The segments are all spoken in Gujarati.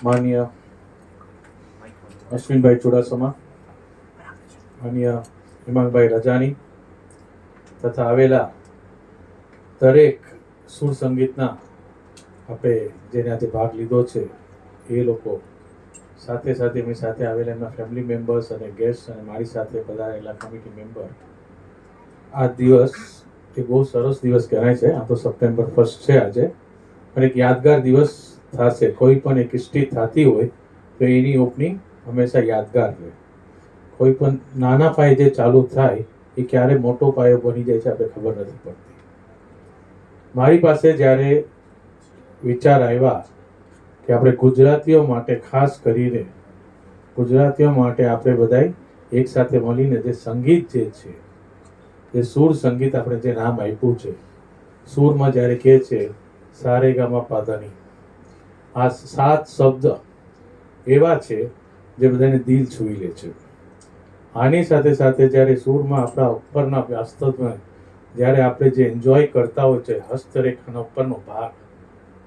માન્ય અશ્વિનભાઈ ચુડાસમા, માન્ય હેમાંગભાઈ રજાની તથા આવેલા દરેક સુર સંગીતના આપણે જેને આજે ભાગ લીધો છે એ લોકો, સાથે સાથે એમની સાથે આવેલા એમના ફેમિલી મેમ્બર્સ અને ગેસ્ટ અને મારી સાથે પધારેલા કમિટી મેમ્બર, આ દિવસ એ બહુ સરસ દિવસ કહેવાય છે. આ તો સપ્ટેમ્બર 1 છે આજે, પણ એક યાદગાર દિવસ થશે. કોઈ પણ એક હિસ્ટ્રી થતી હોય તો એની ઓપનિંગ હંમેશા યાદગાર રહે. કોઈ પણ નાના પાયે જે ચાલુ થાય એ ક્યારે મોટો પાયો બની જાય છે આપણે ખબર નથી પડતી. મારી પાસે જ્યારે વિચાર આવ્યા કે આપણે ગુજરાતીઓ માટે, ખાસ કરીને ગુજરાતીઓ માટે આપણે બધાય એક સાથે મળીને જે સંગીત જે છે, એ સુર સંગીત આપણે જે નામ આપ્યું છે, સુરમાં જ્યારે કહે છે સારે ગામા પાધાની, આ 7 શબ્દ એવા છે જે બધાને દિલ છૂઈ લે છે. આની સાથે સાથે જ્યારે સૂરમાં આપણા ઉપરના વાસ્તવમાં જ્યારે આપણે જે એન્જોય કરતા હોય છે, હસ્તરેખાના ઉપરનો ભાગ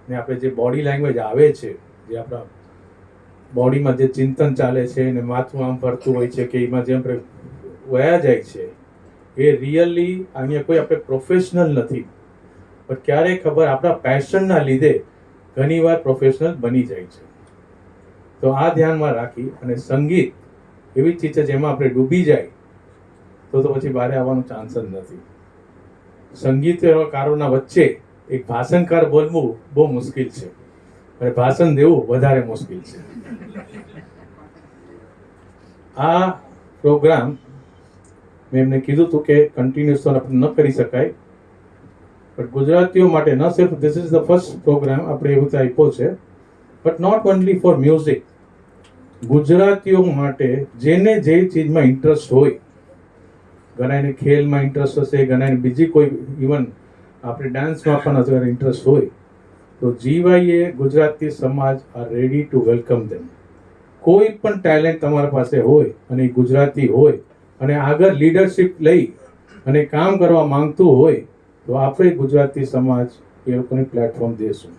ને આપણે જે બોડી લેંગ્વેજ આવે છે, જે આપણા બોડીમાં જે ચિંતન ચાલે છે ને માથું આમ ફરતું હોય છે કે એમાં જેમ આપણે વયા જાય છે, એ રિયલી અહીંયા કોઈ આપણે પ્રોફેશનલ નથી, પણ ક્યારેય ખબર આપણા પેશનના લીધે ઘણીવાર પ્રોફેશનલ બની જાય છે. તો આ ધ્યાનમાં રાખી અને સંગીત એવી ચીજ છે જેમાં આપણે ડૂબી જાય તો પછી બહાર આવવાનો ચાન્સ જ નથી. સંગીતકારોના વચ્ચે એક ભાષણકાર બોલવું બહુ મુશ્કેલ છે અને ભાષણ દેવું વધારે મુશ્કેલ છે. આ પ્રોગ્રામ મેં એમને કીધું હતું કે કન્ટિન્યુઅસ આપણે ન કરી શકાય, પણ ગુજરાતીઓ માટે ન સિર્ફ this is the first program આપણે એવું આપ્યો છે, but not only for music. ગુજરાતીઓ માટે જેને જે ચીજમાં ઇન્ટરેસ્ટ હોય, ઘણાને ખેલમાં ઇન્ટરેસ્ટ હશે, ઘણાને બીજી કોઈ ઇવન આપણે ડાન્સમાં પણ અત્યારે ઇન્ટરેસ્ટ હોય, તો જીવાઈએ ગુજરાતી સમાજ આર રેડી ટુ વેલકમ ધેમ. કોઈ પણ ટેલેન્ટ તમારા પાસે હોય અને ગુજરાતી હોય અને આગળ લીડરશિપ લઈ અને કામ કરવા માંગતું હોય તો આપણે ગુજરાતી સમાજ એ લોકોને પ્લેટફોર્મ દેશું.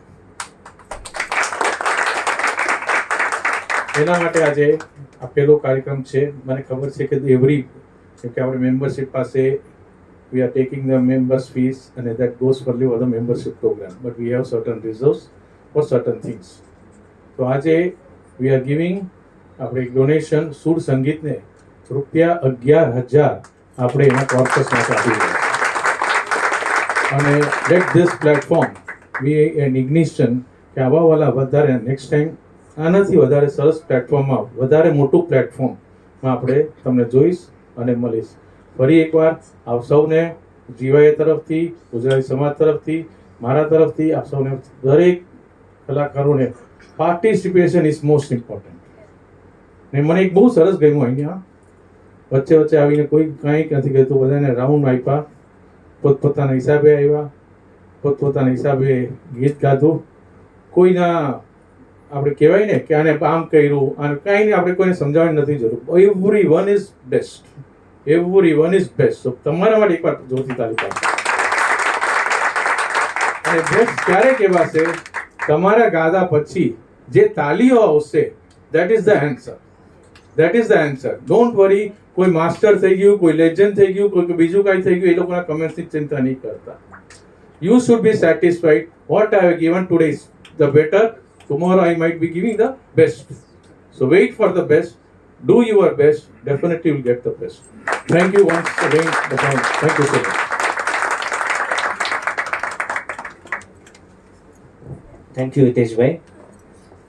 એના માટે આજે આ પહેલો કાર્યક્રમ છે. મને ખબર છે કે કે આપણે મેમ્બરશિપ પાસે we are taking the members fees and that goes for the other membership program, but we have certain reserves for certain things. તો આજે we are giving આપણે ડોનેશન સુર સંગીતને ₹11,000 આપણે એના કોર્પસ માટે આપી રહ્યા છીએ અને let this platform be an ignition કે આવા વાલા વધારે નેક્સ્ટ ટાઈમ આનાથી વધારે સરસ પ્લેટફોર્મમાં, વધારે મોટું પ્લેટફોર્મમાં આપણે તમને જોઈશ અને મળીશ. ફરી એકવાર આપ સૌને જીવાય તરફથી, ગુજરાતી સમાજ તરફથી, મારા તરફથી આપ સૌને, દરેક કલાકારોને પાર્ટિસિપેશન ઇઝ મોસ્ટ ઇમ્પોર્ટન્ટ. ને મને એક બહુ સરસ ગમ્યું અહીંયા વચ્ચે વચ્ચે આવીને કોઈ કાંઈ નથી કહેતું, બધાને રાઉન્ડ આપ્યા, પોતપોતાના હિસાબે આવ્યા, પોતપોતાના હિસાબે ગીત ગાધું. કોઈના આપણે કહેવાય ને કે આને આમ કર્યું, આને કાંઈ નહીં, આપણે કોઈને સમજાવવાની નથી જરૂર. Every one is best, every one is best. તમારા માટે એકવાર જોરથી તાળી પાડો. અને બેસ્ટ ક્યારે કહેવાશે? તમારા ગાધા પછી જે તાલીઓ આવશે, that is the answer, that is the answer. Don't worry, કોઈ માસ્ટર થઈ ગયું, કોઈ લેજન્ડ થઈ ગયું, કોઈ બીજું કાંઈ થઈ ગયું, એ લોકોના કમેન્ટ્સની ચિંતા નહીં કરતા. You should be satisfied. What I have given today is the better. Tomorrow I might be giving the best. So wait for the best. Do your best. Definitely will get the best. Thank you once again. Thank you so much. Thank you, Hitesh bhai.